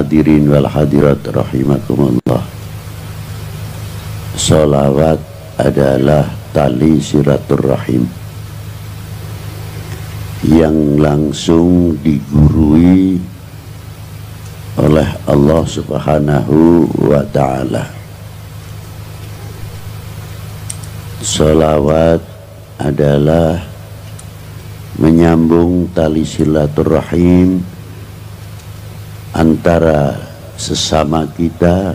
hadirin wal hadirat rahimakumullah. Sholawat adalah tali silaturahim yang langsung digurui oleh Allah Subhanahu wa ta'ala. Sholawat adalah menyambung tali silaturahim antara sesama kita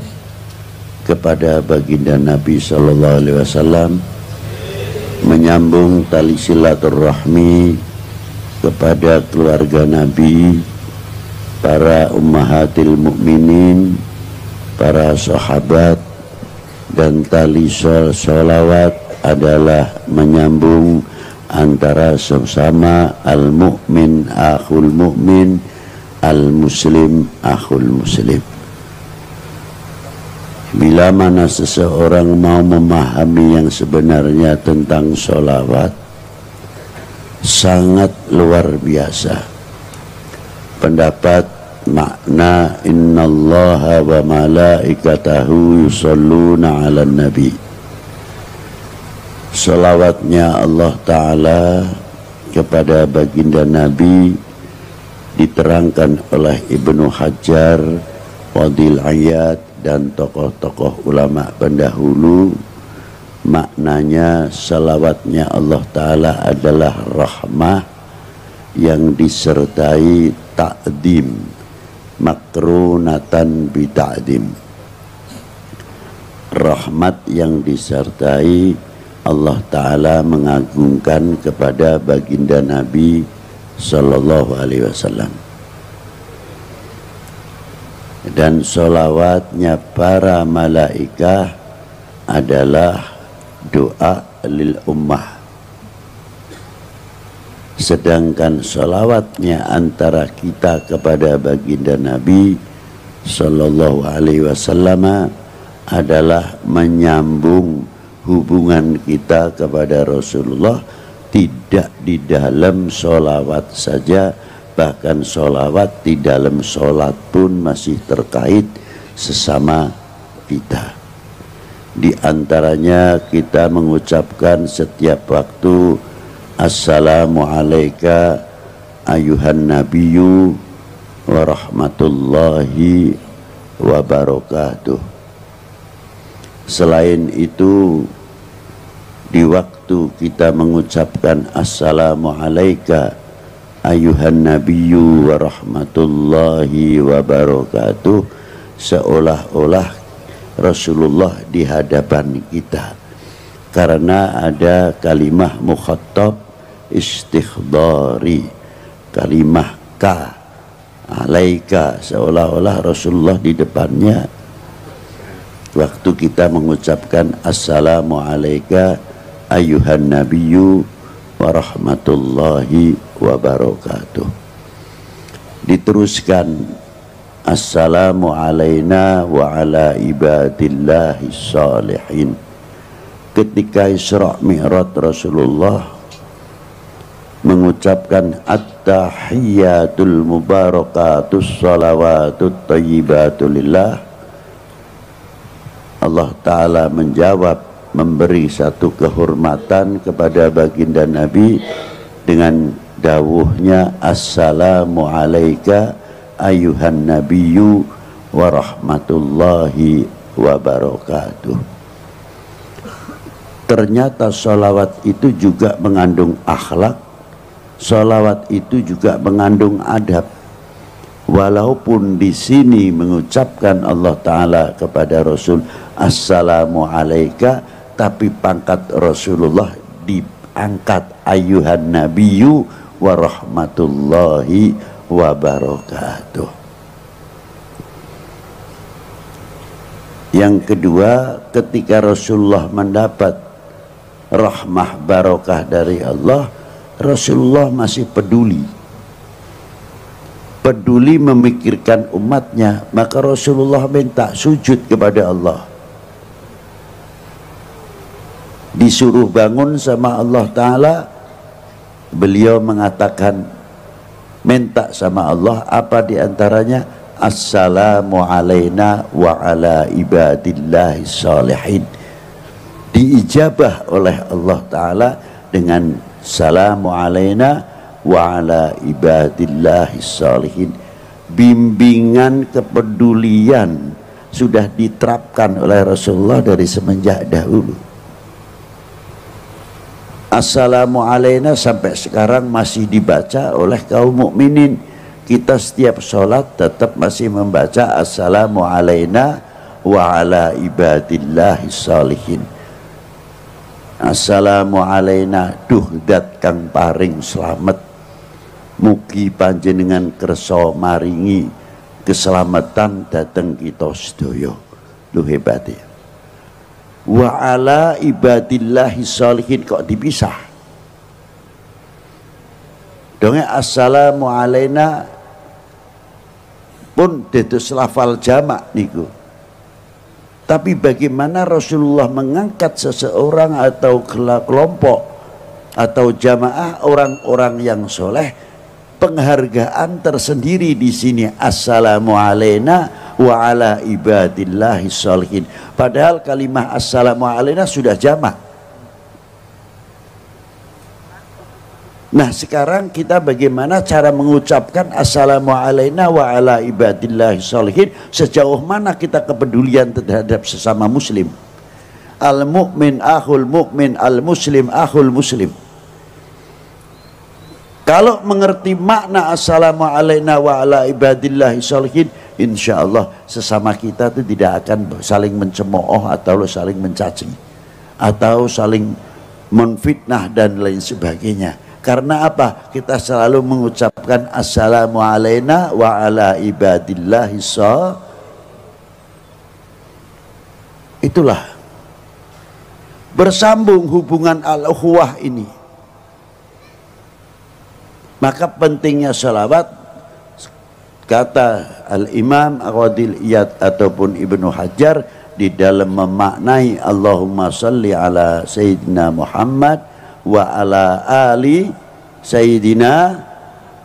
kepada baginda Nabi Sallallahu Alaihi Wasallam, menyambung tali silaturahmi kepada keluarga Nabi, para ummahatil mukminin, para sahabat, dan tali sholawat adalah menyambung antara sesama al-mu'min akhul mu'min, al-muslim akhul muslim. Bila mana seseorang mau memahami yang sebenarnya tentang sholawat, sangat luar biasa. Pendapat makna innallaha wa malaikatahu yusholluna ala nabi. Sholawatnya Allah Ta'ala kepada baginda Nabi diterangkan oleh Ibnu Hajar, Wadil Ayat, dan tokoh-tokoh ulama pendahulu. Maknanya salawatnya Allah Ta'ala adalah rahmah yang disertai ta'dim, makrunatan bita'dim. Rahmat yang disertai Allah Ta'ala mengagungkan kepada baginda Nabi Sallallahu Alaihi Wasallam. Dan sholawatnya para malaikah adalah doa lil ummah. Sedangkan sholawatnya antara kita kepada baginda Nabi Sallallahu Alaihi Wasallam adalah menyambung hubungan kita kepada Rasulullah, tidak di dalam sholawat saja, bahkan sholawat di dalam sholat pun masih terkait sesama kita. Di antaranya kita mengucapkan setiap waktu assalamu alayka ayuhan nabiyyu wa rahmatullahi wa barakatuh. Selain itu, di waktu kita mengucapkan assalamu alayka ayuhan nabiyyu wa rahmatullahi wa barakatuh, seolah-olah Rasulullah di hadapan kita, karena ada kalimah mukhattab istighdari, kalimah ka alaika, seolah-olah Rasulullah di depannya waktu kita mengucapkan assalamu alayka ayuhan nabiyyu wa rahmatullahi wa barakatuh. Diteruskan assalamu alayna wa ala ibadillahi salihin. Ketika Isra Mi'raj Rasulullah mengucapkan at-tahiyyatul mubarakatus salawatut thayyibatu lillah, Allah Ta'ala menjawab, memberi satu kehormatan kepada baginda Nabi dengan dawuhnya assalamu alayka ayuhan nabiyyu wa rahmatullahi wa barakatuh. Ternyata sholawat itu juga mengandung akhlak, sholawat itu juga mengandung adab. Walaupun di sini mengucapkan Allah Ta'ala kepada Rasul assalamu alayka, tapi pangkat Rasulullah diangkat ayuhan nabiyyu wa rahmatullahi wa barakatuh. Yang kedua, ketika Rasulullah mendapat rahmah barokah dari Allah, Rasulullah masih peduli memikirkan umatnya, maka Rasulullah minta sujud kepada Allah. Disuruh bangun sama Allah Ta'ala, beliau mengatakan minta sama Allah, apa diantaranya? assalamu alaina wa ala ibadillahi salihin. Diijabah oleh Allah Ta'ala dengan salamu alaina wa ala ibadillahi salihin. Bimbingan kepedulian sudah diterapkan oleh Rasulullah dari semenjak dahulu. Assalamu alaina sampai sekarang masih dibaca oleh kaum mukminin. Kita setiap sholat tetap masih membaca assalamu alaina wa ala ibadillahi salihin. Assalamu alaina duh dat kang paring slamet, mugi panjenengan kersa maringi keselamatan dateng kita sedaya. Lu hebat ya. Wa ala ibadillahi salihin kok dipisah. Donge assalamu alaina pun dados lafal jamak niku. Tapi bagaimana Rasulullah mengangkat seseorang atau kelompok atau jamaah orang-orang yang soleh, penghargaan tersendiri di sini, assalamu alaina wa ala ibadillahi sholihin. Padahal kalimah assalamu alaina sudah jamak. Nah sekarang kita bagaimana cara mengucapkan assalamu alaina wa ala ibadillahi sholihin, sejauh mana kita kepedulian terhadap sesama muslim. Al mu'min akhul mu'min, al muslim akhul muslim. Kalau mengerti makna assalamu alaina wa ala ibadillahi sholihin, insya Allah sesama kita itu tidak akan saling mencemooh atau saling mencaci atau saling menfitnah dan lain sebagainya. Karena apa? Kita selalu mengucapkan assalamu alaina wa ala ibadillahi sholihin. Itulah bersambung hubungan al-ukhuwah ini. Maka pentingnya salawat, kata Al-Imam Al-Qadil Iyad ataupun Ibnu Hajar di dalam memaknai Allahumma salli ala Sayyidina Muhammad wa ala ali Sayyidina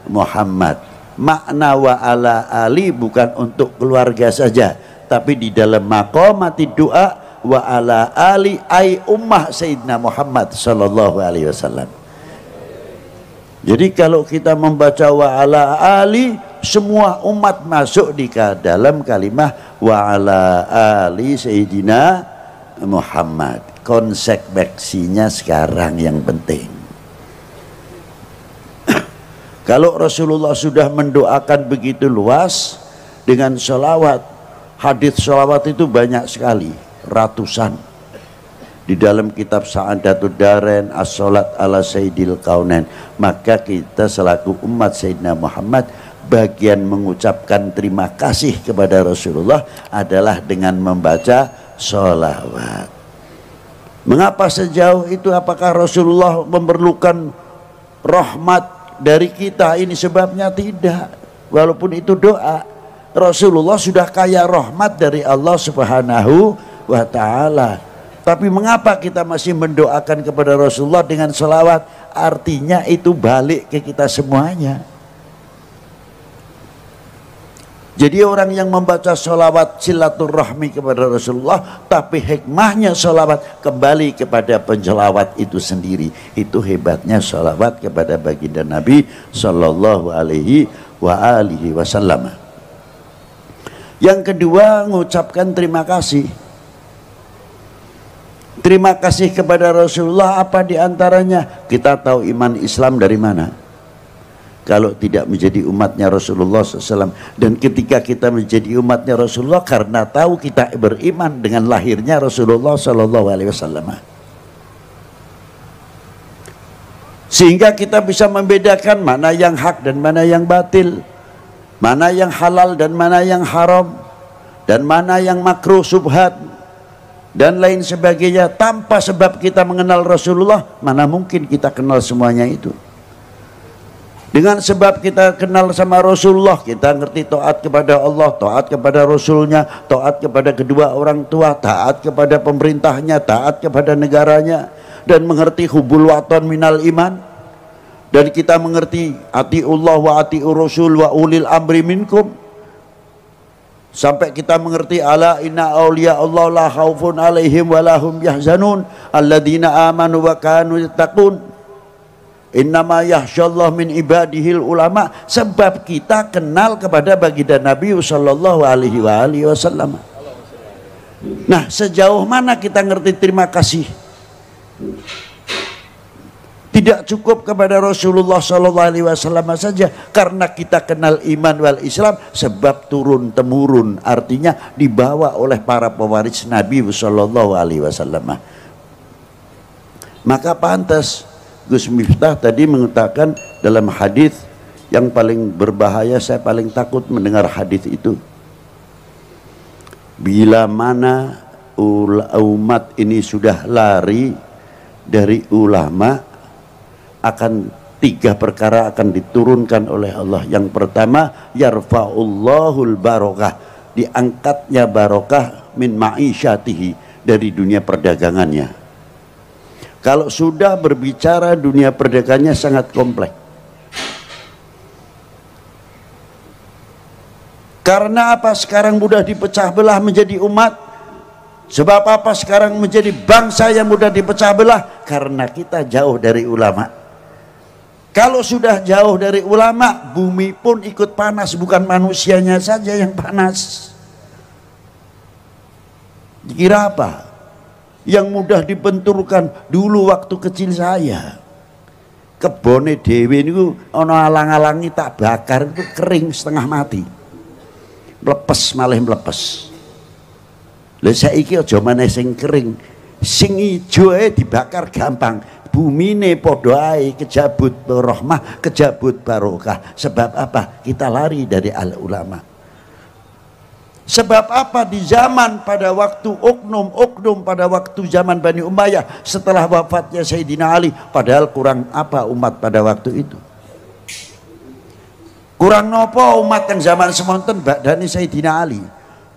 Muhammad. Makna wa ala ali bukan untuk keluarga saja, tapi di dalam maqamati doa wa ala ali ay ummah Sayyidina Muhammad sallallahu alaihi wasallam. Jadi kalau kita membaca wa ala ali, semua umat masuk di dalam kalimah wa ala ali Sayyidina Muhammad. Konsekuensinya sekarang yang penting. Kalau Rasulullah sudah mendoakan begitu luas dengan sholawat, hadits sholawat itu banyak sekali, ratusan. Di dalam kitab Sa'adatud Darain, as-sholat ala sayyidil kaunain. Maka kita selaku umat Sayyidina Muhammad, bagian mengucapkan terima kasih kepada Rasulullah adalah dengan membaca sholawat. Mengapa sejauh itu? Apakah Rasulullah memerlukan rahmat dari kita? Ini sebabnya tidak. Walaupun itu doa, Rasulullah sudah kaya rahmat dari Allah Subhanahu wa ta'ala. Tapi mengapa kita masih mendoakan kepada Rasulullah dengan selawat? Artinya itu balik ke kita semuanya. Jadi orang yang membaca sholawat silaturahmi kepada Rasulullah, tapi hikmahnya sholawat kembali kepada penjelawat itu sendiri. Itu hebatnya sholawat kepada baginda Nabi Sallallahu Alaihi Wasallam. Yang kedua, mengucapkan terima kasih. Terima kasih kepada Rasulullah, apa diantaranya? Kita tahu iman Islam dari mana? Kalau tidak menjadi umatnya Rasulullah SAW. Dan ketika kita menjadi umatnya Rasulullah, karena tahu kita beriman dengan lahirnya Rasulullah SAW. Sehingga kita bisa membedakan mana yang hak dan mana yang batil, mana yang halal dan mana yang haram, dan mana yang makruh subhat, dan lain sebagainya. Tanpa sebab kita mengenal Rasulullah, mana mungkin kita kenal semuanya itu. Dengan sebab kita kenal sama Rasulullah, kita ngerti taat kepada Allah, taat kepada Rasulnya, taat kepada kedua orang tua, taat kepada pemerintahnya, taat kepada negaranya, dan mengerti hubul waton minal iman. Dan kita mengerti atiullah wa atiur rasul wa ulil amri minkum. Sampai kita mengerti ala inna auliya Allah la khaufun alaihim wa lahum yahzanun alladzina amanu wa kanu yattaqun. Innama yahsyallahu min ibadihil ulama. Sebab kita kenal kepada baginda Nabi sallallahu alaihi wasallam. Nah, sejauh mana kita ngerti terima kasih? Tidak cukup kepada Rasulullah SAW saja, karena kita kenal iman wal Islam sebab turun temurun, artinya dibawa oleh para pewaris Nabi SAW. Maka pantas Gus Miftah tadi mengatakan dalam hadis yang paling berbahaya, saya paling takut mendengar hadis itu. Bila mana umat ini sudah lari dari ulama, akan 3 perkara akan diturunkan oleh Allah. Yang pertama, yarfa'ullahul barokah, diangkatnya barokah min ma'isyatihi, dari dunia perdagangannya. Kalau sudah berbicara dunia perdagangannya sangat kompleks. Karena apa sekarang mudah dipecah belah menjadi umat? Sebab apa sekarang menjadi bangsa yang mudah dipecah belah? Karena kita jauh dari ulama. Kalau sudah jauh dari ulama, bumi pun ikut panas, bukan manusianya saja yang panas. Kira apa? Yang mudah dibenturkan dulu waktu kecil saya. Kebone dewe niku ana alang-alangi tak bakar itu kering setengah mati. Mlepes malih mlepes. Lah saiki aja maneh sing kering, sing ijo ae dibakar gampang. Bumine padha ae kejabut rahmah, kejabut barokah. Sebab apa? Kita lari dari al ulama. Sebab apa? Di zaman pada waktu oknum pada waktu zaman Bani Umayyah, setelah wafatnya Sayyidina Ali, padahal kurang apa umat pada waktu itu? Kurang nopo umat yang zaman semonten badani Sayyidina Ali.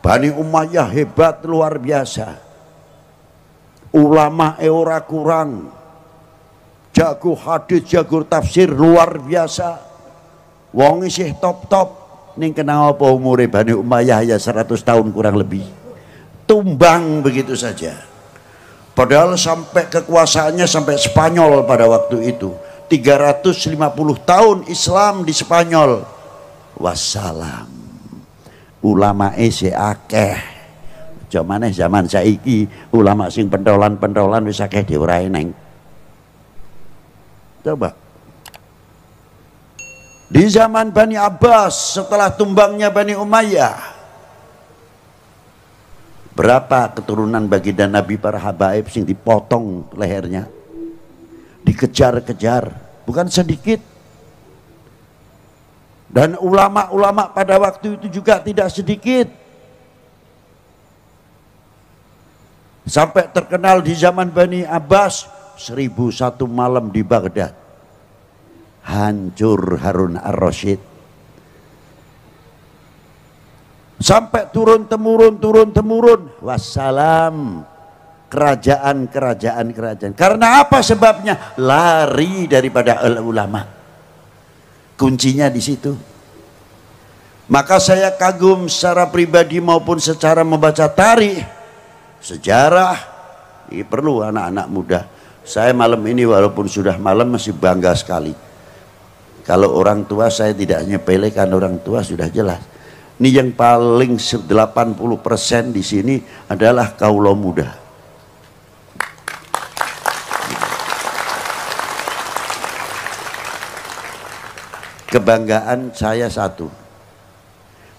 Bani Umayyah hebat luar biasa. Ulama ora kurang. Jago hadis, jago tafsir luar biasa. Wong isih top-top. Ning kena apa umure Bani Umayyah ya 100 tahun kurang lebih. Tumbang begitu saja. Padahal sampai kekuasaannya sampai Spanyol pada waktu itu. 350 tahun Islam di Spanyol. Wassalam. Ulama isih akeh. Jamane zaman saiki ulama sing pentolan-pentolan wis akeh diurae neng. Coba di zaman Bani Abbas setelah tumbangnya Bani Umayyah, berapa keturunan baginda Nabi para habaib sing dipotong lehernya, dikejar-kejar, bukan sedikit. Dan ulama-ulama pada waktu itu juga tidak sedikit. Sampai terkenal di zaman Bani Abbas 1001 malam di Baghdad. Hancur Harun ar-Rasyid. Sampai turun temurun. Wassalam. Kerajaan. Karena apa sebabnya? Lari daripada ulama. Kuncinya di situ. Maka saya kagum secara pribadi maupun secara membaca tarikh, sejarah. Ini perlu anak-anak muda. Saya malam ini walaupun sudah malam masih bangga sekali. Kalau orang tua saya tidak nyepelekan, orang tua sudah jelas. Ini yang paling 80% di sini adalah kaula muda. Kebanggaan saya satu.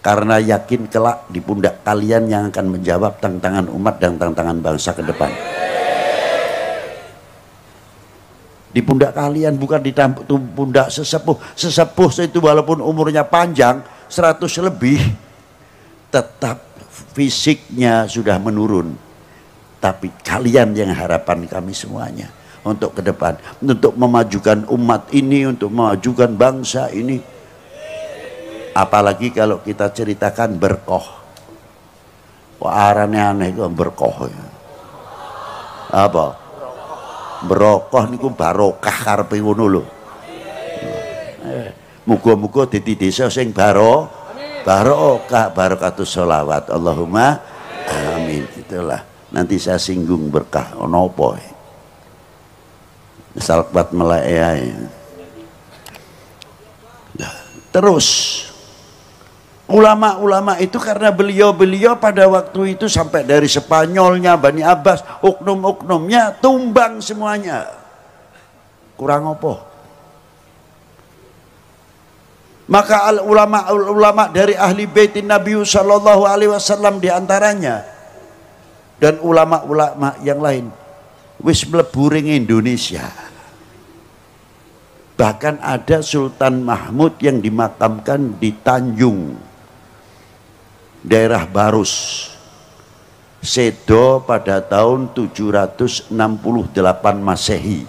Karena yakin kelak di pundak kalian yang akan menjawab tantangan umat dan tantangan bangsa ke depan. Di pundak kalian, bukan di pundak sesepuh. Sesepuh itu walaupun umurnya panjang 100 lebih, tetap fisiknya sudah menurun. Tapi kalian yang harapan kami semuanya untuk ke depan, untuk memajukan umat ini, untuk memajukan bangsa ini. Apalagi kalau kita ceritakan berkoh. Wah, arane aneh kok berkoh ya. Apa? Berokah niku barokah karepe ngono lho. Muga-muga dadi desa sing barokah, barakatus sholawat. Allahumma amin. Itulah nanti saya singgung berkah ono apa misal kuat melek. Terus ulama-ulama itu karena beliau-beliau pada waktu itu sampai dari Spanyolnya Bani Abbas, oknum-oknumnya tumbang semuanya. Kurang apa? Maka ulama-ulama dari ahli baitin Nabi sallallahu alaihi wasallam diantaranya dan ulama-ulama yang lain wis mlebu ring Indonesia. Bahkan ada Sultan Mahmud yang dimakamkan di Tanjung, daerah Barus, sedo pada tahun 768 Masehi.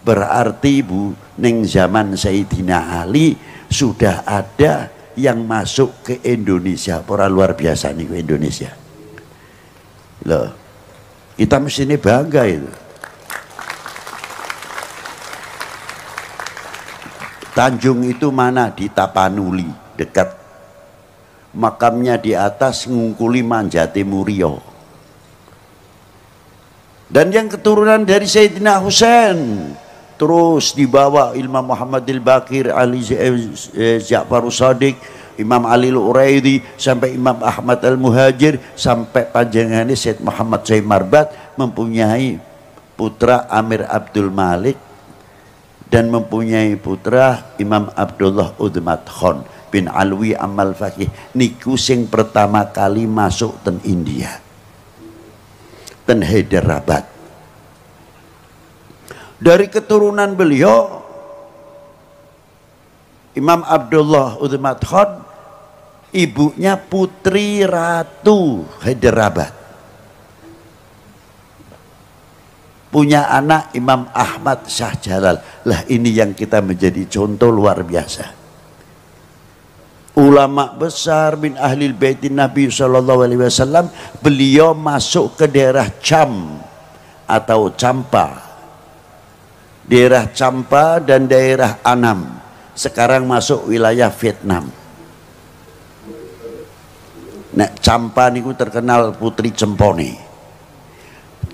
Berarti Bu, ning zaman Sayyidina Ali sudah ada yang masuk ke Indonesia. Para luar biasa nih ke Indonesia. Loh, kita mesti ini bangga itu. Tanjung itu mana? Di Tapanuli, dekat. Makamnya di atas Ngungkuli Manjati Murio. Dan yang keturunan dari Sayyidina Husain terus dibawa Imam Muhammad Al-Baqir, Ali Ja'far Shadiq, Imam Ali Al-Uraidi, sampai Imam Ahmad Al-Muhajir, sampai panjangannya Syed Muhammad Syekh Marbat mempunyai putra Amir Abdul Malik dan mempunyai putra Imam Abdullah Udmat Khan bin Alwi Amal Fakih. Niku sing pertama kali masuk ten India, ten Hyderabad. Dari keturunan beliau Imam Abdullah Udmat Khan, ibunya Putri Ratu Hyderabad. Punya anak Imam Ahmad Shah Jalal. Lah ini yang kita menjadi contoh luar biasa. Ulama besar bin ahli baitin Nabi sallallahu alaihi wasallam, beliau masuk ke daerah Cham atau Champa. Daerah Champa dan daerah Annam. Sekarang masuk wilayah Vietnam. Nah, Champa niku terkenal putri cempone.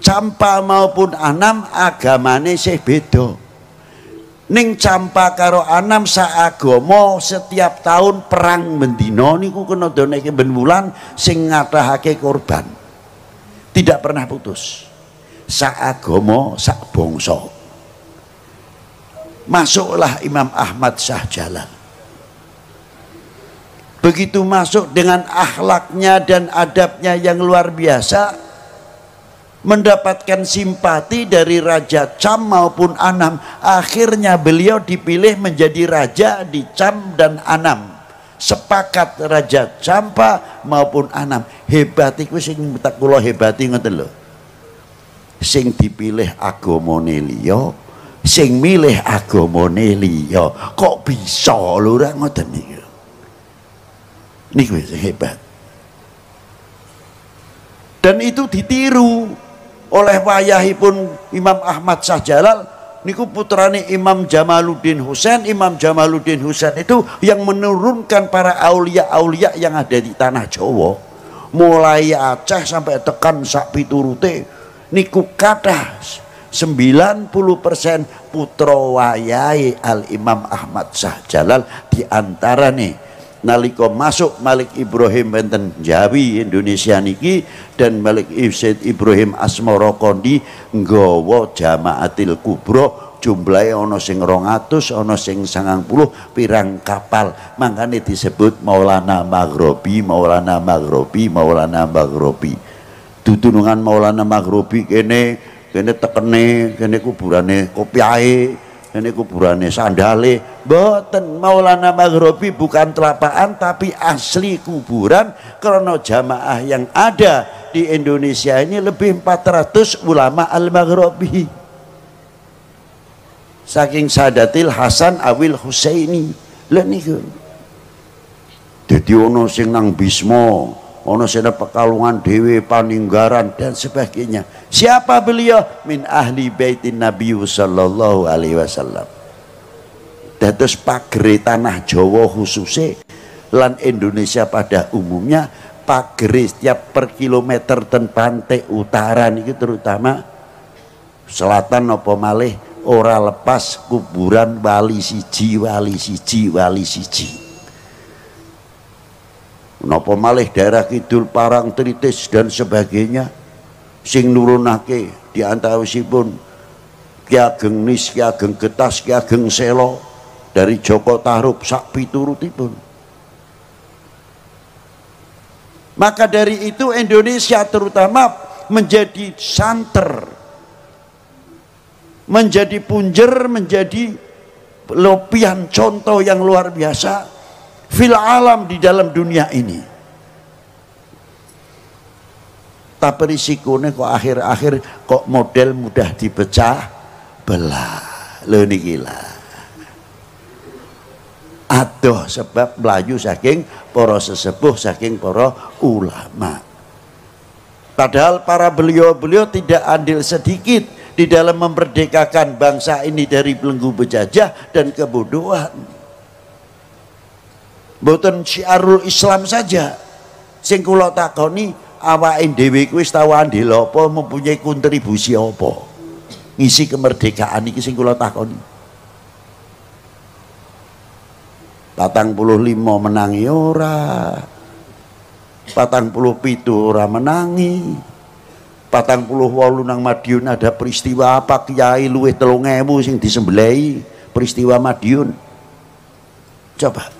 Champa maupun Annam agamane sih beda. Ning Champa karo Annam saagama setiap tahun perang bendina niku kena doneke ben wulan sing ngathahake korban. Tidak pernah putus. Saagama sak bangsa. Masuklah Imam Ahmad Shah Jalal. Begitu masuk dengan akhlaknya dan adabnya yang luar biasa, mendapatkan simpati dari Raja Cham maupun Annam. Akhirnya beliau dipilih menjadi raja di Cham dan Annam. Sepakat Raja Champa maupun Annam. Hebat iku sing tak kula hebati ngoten lho. Sing dipilih agamane liya, sing milih agamane liya. Kok bisa lho ora ngoten niku. Niku hebat. Dan itu ditiru oleh wayahipun Imam Ahmad Shah Jalal niku putrane Imam Jamaluddin Husain. Imam Jamaluddin Husain itu yang menurunkan para aulia-aulia yang ada di tanah Jawa, mulai Aceh sampai tekan sak piturute niku kathah 90% putra wayahe Al Imam Ahmad Shah Jalal. Diantarane nalika masuk Malik Ibrahim benten Jawi Indonesia niki dan Malik Said Ibrahim Asmara Kondi nggawa Jamaatil Kubra, jumlahe ana sing 200, ana sing 90 pirang kapal. Makanya disebut Maulana Maghribi, Maulana Maghribi, Maulana Maghribi. Dutunungan Maulana Maghribi kene tekene, kene kuburane kopiahe, ini kuburannya sandale. Boten, Maulana Maghribi bukan telapaan tapi asli kuburan. Karena jamaah yang ada di Indonesia ini lebih 400 ulama Al-Maghribi. Saking Sadatil Hasan Awil Husaini. Lah niku. Dadi ono sing nang Bisma, ono sing Pekalongan Dewe, Paninggaran dan sebagainya. Siapa beliau? Min ahli baitin Nabi sallallahu alaihi wasallam. Dados pagere tanah Jawa khususnya lan Indonesia pada umumnya pagere setiap per kilometer dan pantai utara niki terutama selatan apa malih ora lepas kuburan wali siji napa malih daerah kidul Parangtritis dan sebagainya sing nurunake di antawisipun Ki Ageng Nis, Ki Ageng Getas, Ki Ageng Selo dari Joko Tarub sak piturutipun. Maka dari itu Indonesia terutama menjadi santer, menjadi punjer, menjadi lopian contoh yang luar biasa fil alam di dalam dunia ini. Tapi risikonya kok akhir-akhir kok model mudah dipecah belah. Lho niki lah. Aduh sebab melayu saking para sesepuh, saking para ulama. Padahal para beliau-beliau tidak andil sedikit di dalam memerdekakan bangsa ini dari belenggu penjajah dan kebodohan. Mboten syiarul Islam saja. Sing kula takoni awake dhewe kuwi tau andil apa, mempunyai kontribusi apa ngisi kemerdekaan iki sing kula takoni. 45 menangi ora, 47 ora menangi, 48 nang Madiun ada peristiwa apa kiai luwih 3.000 sing disembelih peristiwa Madiun. Coba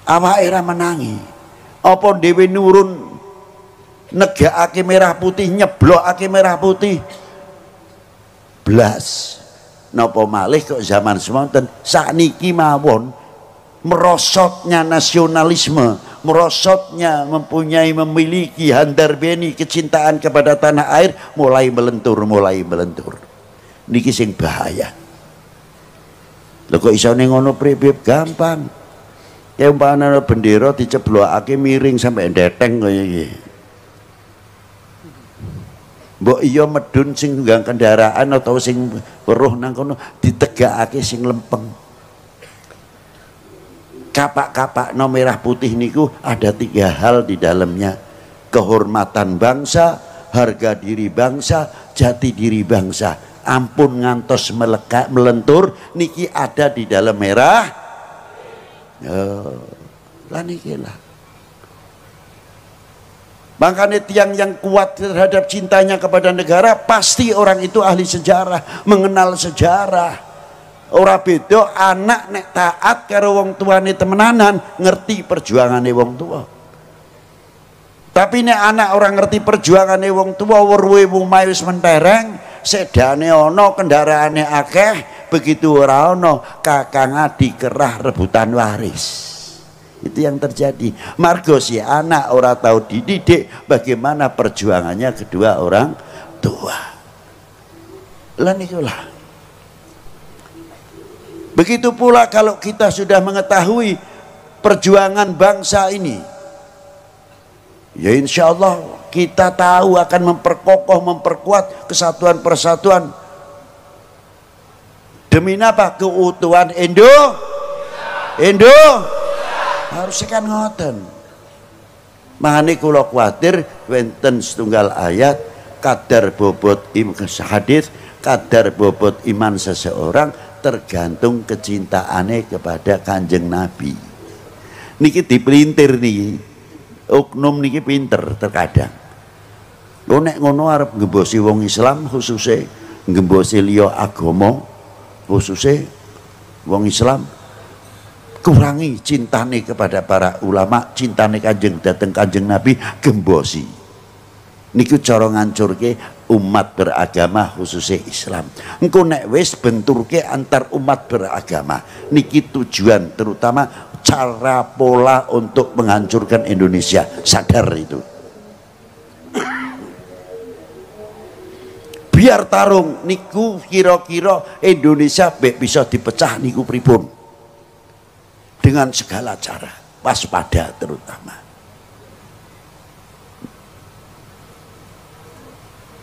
awake ora menangi, apa dhewe nurun negakake merah putih, nyeblokake merah putih blas. Napa malih kok zaman semonten sakniki mawon merosotnya nasionalisme, merosotnya memiliki handar beni kecintaan kepada tanah air mulai melentur. Niki sing bahaya. Lho kok isone ngono pripip gampang. Ya umpamane bendera diceblokake miring sampai ndeteng kaya iki. Mbok iya medun sing nggang kendaraan atau sing weruh nang kono ditegakake sing lempeng. Kapak-kapak no merah putih niku ada 3 hal di dalamnya: kehormatan bangsa, harga diri bangsa, jati diri bangsa. Ampun ngantos melekat melentur niki ada di dalam merah. Lah niki lah. Makanya tiang yang kuat terhadap cintanya kepada negara pasti orang itu ahli sejarah, mengenal sejarah. Ora beda anak nek taat karo wong tuane temenanan ngerti perjuangane wong tua. Tapi nek anak orang ngerti perjuangane wong tua weruhe omahe wis mentereng, sedane ana, kendaraane akeh, begitu ora ana kakang adik kerah rebutan waris. Itu yang terjadi. Margo si anak orang tahu dididik bagaimana perjuangannya kedua orang tua. Lan itulah. Begitu pula kalau kita sudah mengetahui perjuangan bangsa ini, ya insya Allah kita tahu akan memperkokoh, memperkuat kesatuan persatuan demi apa? Keutuhan Indo. Harusnya kan ngoten. Makanya kula kuatir wenten setunggal ayat kadar bobot hadis, kadar bobot iman seseorang tergantung kecintaannya kepada Kanjeng Nabi. Niki dipelintir niki. Oknum niki pinter terkadang. Lho nek ngono arep ngembosi wong Islam khususnya ngembosi liya agama khususnya wong Islam, kurangi cintane kepada para ulama, cintane kanjeng dateng kanjeng Nabi, gembosi. Niku cara ngancurke umat beragama khususnya Islam. Engko nek wis benturke antar umat beragama, niki tujuan terutama cara pola untuk menghancurkan Indonesia. Sadar itu. Biar tarung niku kira-kira Indonesia bisa dipecah niku pripun. Dengan segala cara, waspada terutama.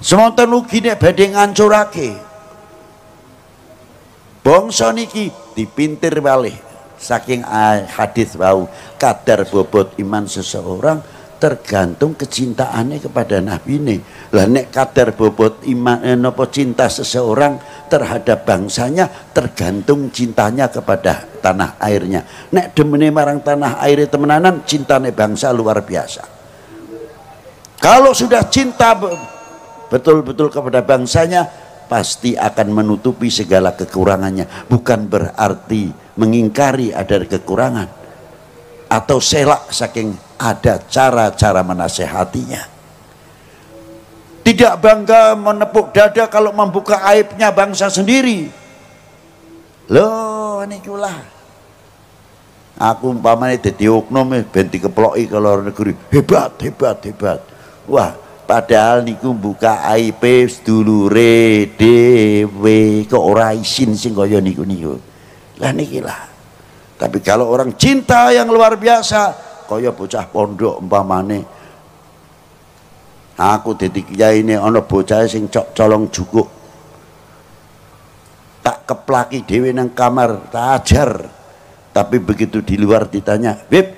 Semonten ugi nek badhe ngancurake bangsa niki dipintir malih saking hadis wau, kadar bobot iman seseorang tergantung kecintaannya kepada Nabi ini. Lah nek kadar bobot iman nopo cinta seseorang terhadap bangsanya tergantung cintanya kepada tanah airnya. Nek demene marang tanah air temenanan, cintane bangsa luar biasa. Kalau sudah cinta betul-betul kepada bangsanya, pasti akan menutupi segala kekurangannya. Bukan berarti mengingkari ada kekurangan atau selak, saking ada cara-cara menasehatinya. Tidak bangga menepuk dada kalau membuka aibnya bangsa sendiri. Loh nikulah, aku umpamanya dadi oknum ben dikeploki ke luar negeri, hebat hebat hebat. Wah, padahal niku buka aib sedulure dhewe kok ora isin sing kaya niku. Lah nikilah. Tapi kalau orang cinta yang luar biasa, kaya bocah pondok umpamane, aku dadi kiai ini ana bocah sing colong jukuk, tak keplaki dhewe nang kamar, tak ajar. Tapi begitu di luar ditanya, "Bib,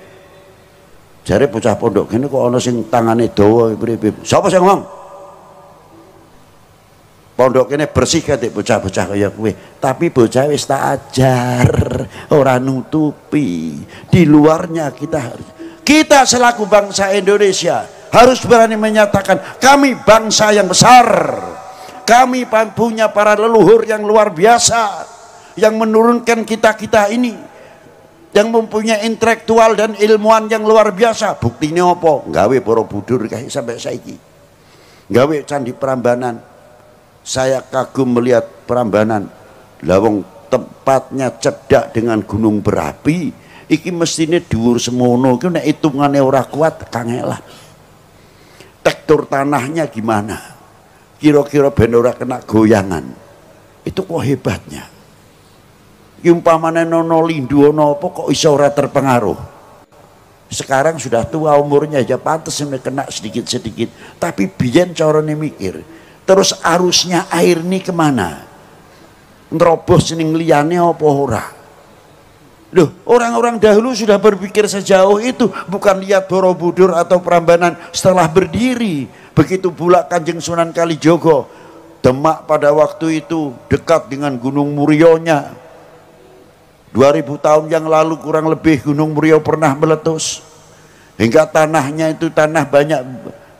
jare bocah pondok kene kok ana sing tangane dawa Bib? Sapa sing ngomong? Pondok kene bersih katik bocah-bocah kaya kowe." Tapi bocah wis tak ajar, ora nutupi. Di luarnya kita selaku bangsa Indonesia harus berani menyatakan kami bangsa yang besar. Kami punya para leluhur yang luar biasa yang menurunkan kita ini, yang mempunyai intelektual dan ilmuwan yang luar biasa. Buktinya apa? Gawe Borobudur kayak sampai saiki, gawe Candi Prambanan. Saya kagum melihat Prambanan, lawang tempatnya cedak dengan gunung berapi. Iki mestine dhuwur semono, iki nek hitungane ora kuat kangelan. Tekstur tanahnya gimana? Kira-kira ben ora kena goyangan. Itu kok hebatnya. Umpamane nono lindu ono apa kok iso ora terpengaruh. Sekarang sudah tua umurnya, ya pantes kena sedikit-sedikit. Tapi biyen carane mikir, terus arusnya air ini kemana? Nerobos ning liyane apa ora? Loh, orang-orang dahulu sudah berpikir sejauh itu, bukan lihat Borobudur atau Prambanan setelah berdiri. Begitu pula Kanjeng Sunan Kalijogo, Demak pada waktu itu dekat dengan Gunung Murionya. 2000 tahun yang lalu kurang lebih Gunung Murio pernah meletus. Hingga tanahnya itu tanah banyak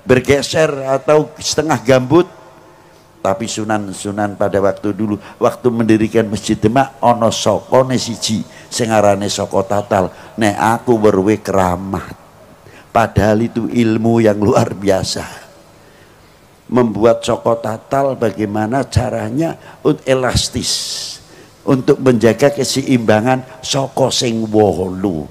bergeser atau setengah gambut. Tapi Sunan pada waktu dulu, waktu mendirikan Masjid Demak, ono sokone siji sing arane Soko Tatal. Nek aku berwe keramat. Padahal itu ilmu yang luar biasa. Membuat Soko Tatal bagaimana caranya elastis untuk menjaga keseimbangan saka sing wolu.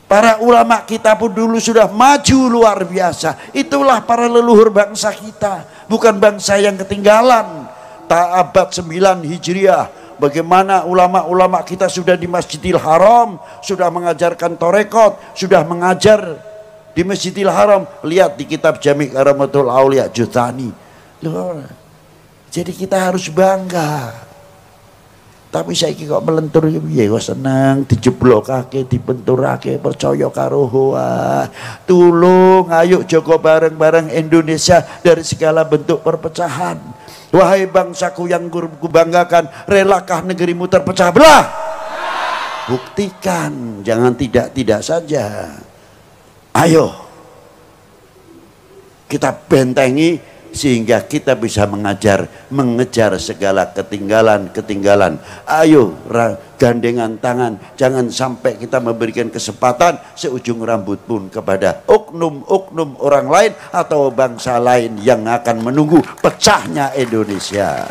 Para ulama kita pun dulu sudah maju luar biasa. Itulah para leluhur bangsa kita, bukan bangsa yang ketinggalan. Abad 9 Hijriah, bagaimana ulama-ulama kita sudah di Masjidil Haram, sudah mengajarkan torekot, sudah mengajar di Masjidil Haram. Lihat di kitab Jami' Karamatul Aulia Jutani. Jadi kita harus bangga. Tapi saiki kok melentur piye kok seneng dijeblokake, dibenturake, percaya karo hoa. Tulung ayo jaga bareng-bareng Indonesia dari segala bentuk perpecahan. Wahai bangsaku yang kubanggakan, relakah negerimu terpecah belah? Buktikan, jangan tidak-tidak saja. Ayo kita bentengi sehingga kita bisa mengejar segala ketinggalan. Ayo gandengan tangan, jangan sampai kita memberikan kesempatan seujung rambut pun kepada oknum-oknum orang lain atau bangsa lain yang akan menunggu pecahnya Indonesia.